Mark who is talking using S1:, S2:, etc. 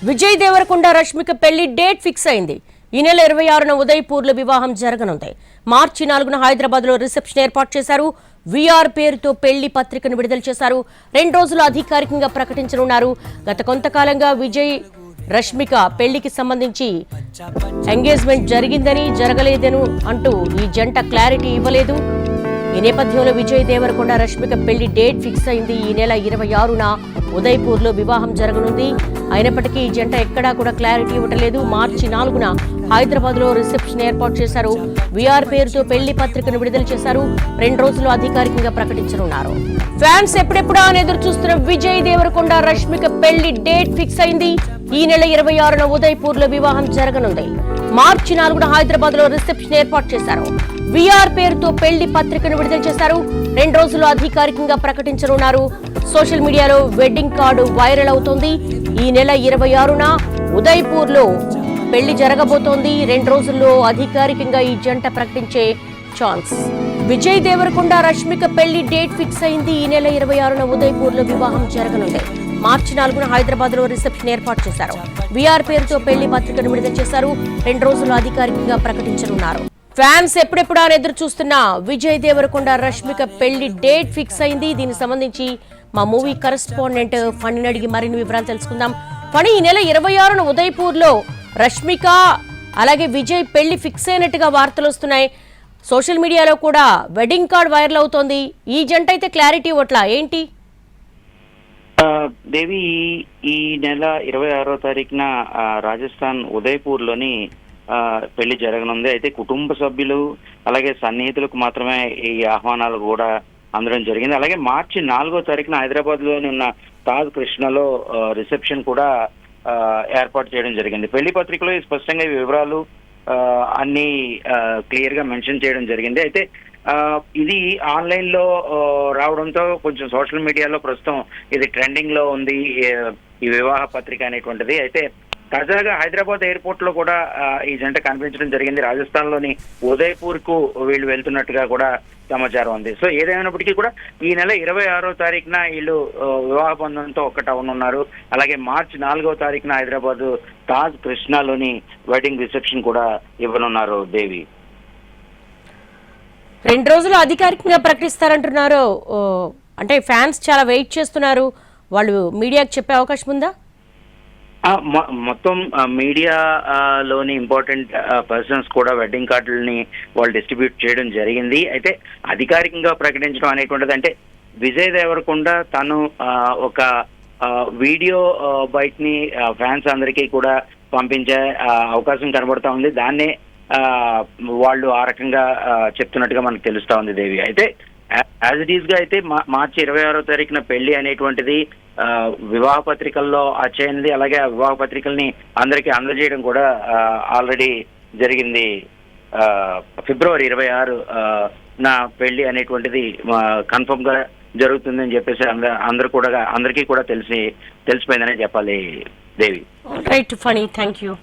S1: విజయ్ దేవరకొండ రష్మిక పెళ్లి date fix అయింది. ఈ నెల 26న ఉదయపూర్లో వివాహం జరగనుంది. మార్చి 4న హైదరాబాద్లో రిసెప్షన్ ఏర్పాటు చేశారు. విఆర్ పేరుతో పెళ్లి పత్రికను విడుదల చేశారు. 2 రోజులు అధికారికంగా ప్రకటించనున్నారు. గత కొంతకాలంగా విజయ్ రష్మిక పెళ్లికి సంబంధించి ఎంగేజ్మెంట్ జరిగిందని జరగలేదని అంటూ ఈ జంట క్లారిటీ ఇవ్వలేదు. ఈ నేపథ్యంలో విజయ్ దేవరకొండ రష్మిక పెళ్లి డేట్ ఫిక్స్ అయింది. ఈ నెల 26న ఉదయపూర్లో వివాహం జరగనుంది. అయినప్పటికీ ఈ జంట ఎక్కడా కూడా క్లారిటీ ఇవ్వట్లేదు. మార్చి 4న హైదరాబాద్ లో రిసెప్షన్ ఏర్పాటు చేశారు. విఆర్ పేరుతో పెళ్లి పత్రికను విడుదల చేశారు. 2 రోజులు అధికారికంగా ప్రకటించనున్నారు. ఫ్యాన్స్ ఎప్పుడెప్పుడా అని ఎదురు చూస్తున్న విజయ్ దేవరకొండ రష్మిక పెళ్లి డేట్ ఫిక్స్ అయింది. ఈ నెల 26న ఉదయపూర్లో వివాహం జరగనుంది. మార్చి 4న హైదరాబాద్ లో రిసెప్షన్ ఏర్పాటు చేశారు. విఆర్ పేరుతో పెళ్లి పత్రికను విడుదల చేశారు. 2 రోజులు అధికారికంగా ప్రకటించనున్నారు. సోషల్ మీడియాలో వెడ్డింగ్ కార్డు వైరల్ అవుతోంది. ఈ నెల 26న ఉదయపూర్లో పెళ్లి జరగబోతోంది. 2 రోజుల్లో అధికారికంగా ఈ జంట ప్రకటించే ఛాన్స్. విజయ్ దేవరకొండ రష్మిక పెళ్లి డేట్ ఫిక్స్ అయింది. ఈ నెల 26న ఉదయపూర్లో వివాహం జరగనుంది. మార్చి 4న హైదరాబాద్ లో రిసెప్షన్ ఏర్పాటు చేశారు. విఆర్ పేరుతో పెళ్లి పత్రికను విడుదల చేశారు. 2 రోజులు అధికారికంగా ప్రకటించనున్నారు. ఫ్యాన్స్ ఎప్పుడెప్పుడా అని ఎదురు చూస్తున్న విజయ్ దేవరకొండ రష్మిక పెళ్లి డేట్ ఫిక్స్ అయింది. దీనికి సంబంధించి మా మూవీ కరెస్పాండెంట్ ఫణిని అడిగి మరిన్ని వివరాలు తెలుసుకుందాం. ఫణి, ఈ నెల 26న ఉదయపూర్లో రష్మిక అలాగే విజయ్ పెళ్లి ఫిక్స్ అయినట్టుగా వార్తలు వస్తున్నాయి. సోషల్ మీడియాలో కూడా వెడ్డింగ్ కార్డ్ వైరల్ అవుతోంది. ఈ జంట అయితే క్లారిటీ ఇవ్వట్లా, ఏంటి?
S2: దేవి, ఈ నెల 26వ తారీఖున రాజస్థాన్ ఉదయపూర్ లోని పెళ్లి జరగనుంది. అయితే కుటుంబ సభ్యులు అలాగే సన్నిహితులకు మాత్రమే ఈ ఆహ్వానాలు కూడా అందడం జరిగింది. అలాగే మార్చి 4వ తారీఖున హైదరాబాద్ లోని ఉన్న తాజ్ కృష్ణలో రిసెప్షన్ కూడా ఏర్పాటు చేయడం జరిగింది. పెళ్లి పత్రికలో స్పష్టంగా ఈ వివరాలు అన్ని క్లియర్ గా మెన్షన్ చేయడం జరిగింది. అయితే ఇది ఆన్లైన్ లో రావడంతో కొంచెం సోషల్ మీడియాలో ప్రస్తుతం ఇది ట్రెండింగ్ లో ఉంది, ఈ వివాహ పత్రిక అనేటువంటిది. అయితే తాజాగా హైదరాబాద్ ఎయిర్పోర్ట్ లో కూడా ఈ జంట కనిపించడం జరిగింది. రాజస్థాన్ లోని ఉదయపూర్ కు వీళ్ళు వెళ్తున్నట్టుగా కూడా సమాచారం ఉంది. సో ఏదైనప్పటికీ కూడా ఈ నెల 26వ తారీఖున వీళ్ళు వివాహ బంధంతో ఒక్కటవనున్నారు. అలాగే మార్చి 4వ తారీఖున హైదరాబాద్ తాజ్ కృష్ణలోని వెడ్డింగ్ రిసెప్షన్ కూడా ఇవ్వనున్నారు. దేవి,
S1: 2 రోజులు అధికారికంగా ప్రకటిస్తారంటున్నారు. అంటే ఫ్యాన్స్ చాలా వెయిట్ చేస్తున్నారు. వాళ్ళు మీడియాకి చెప్పే అవకాశం ఉందా?
S2: మొత్తం మీడియాలోని ఇంపార్టెంట్ పర్సన్స్ కూడా వెడ్డింగ్ కార్డులని వాళ్ళు డిస్ట్రిబ్యూట్ చేయడం జరిగింది. అయితే అధికారికంగా ప్రకటించడం అనేటువంటిది, అంటే విజయ్ దేవరకొండ తను ఒక వీడియో బైట్ ని ఫ్యాన్స్ అందరికీ కూడా పంపించే అవకాశం కనబడతా ఉంది. దాన్నే వాళ్ళు ఆ రకంగా చెప్తున్నట్టుగా మనకు తెలుస్తా ఉంది. దేవి, అయితే యాజ్ ఇట్ ఈస్ గా అయితే మార్చి 26వ తారీఖున పెళ్లి అనేటువంటిది వివాహ పత్రికల్లో వచ్చేయింది. అలాగే ఆ వివాహ పత్రికల్ని అందరికీ అందజేయడం కూడా ఆల్రెడీ జరిగింది. ఫిబ్రవరి 26 నా పెళ్లి అనేటువంటిది కన్ఫర్మ్ గా జరుగుతుందని చెప్పేసి అందరికీ కూడా తెలిసిపోయిందని చెప్పాలి. దేవి,
S1: రైట్ ఫణి, థ్యాంక్ యూ.